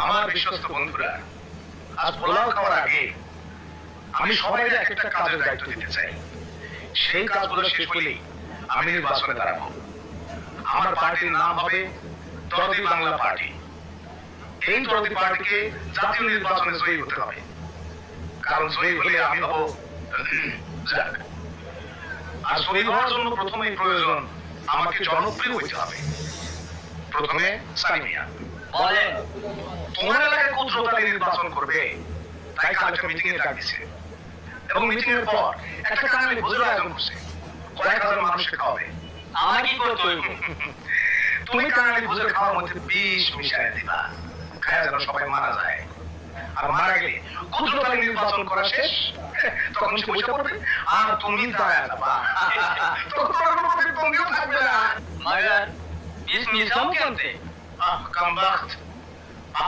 আমার বিশ্বস্ত বন্ধুরা, আজ পোলাও খাওয়ার আগে আমি সবাইকে এক একটা কাজের দায়িত্ব দিতে চাই। সেই কাজগুলো শেষ হলেই আমি নির্বাচনে দাঁড়াবো। আমার পার্টির নাম হবে দরদি বাংলা পার্টি। এই দরদি পার্টিকে জাতীয় নির্বাচনে জয়ী হতে হবে, কারণ জয়ী হলে আমি হব যাক। আর জয়ী হওয়ার জন্য প্রথমেই প্রয়োজন আমাকে জনপ্রিয় হইতে হবে। প্রথমে সানিমিয়া বলেন। তোমার এলাকায় কোন শ্রোতালি নির্বাচন করবে, তাই কাল একটা মিটিং এ ডাক দিছে, এবং মিটিং এর পর একটা কাঙালি ভোজের আয়োজন করছে। কয়েক হাজার মানুষকে খাওয়াবে। আমার কি করতে হইব? তুমি কাঙালি ভোজের খাওয়ার মধ্যে বিষ মিশায় দিবা, খায় যেন সবাই মারা যায়। আর মারা গেলে ক্ষুদ্রতালি নির্বাচন করা শেষ, তখন সে বসে পড়বে আর তুমি দাঁড়ায় যাবা। তখন তোমার কোনো প্রতিদ্বন্দ্বীও থাকবে না। মাগার বিষ মিশাও কেনতে? কাম বাখত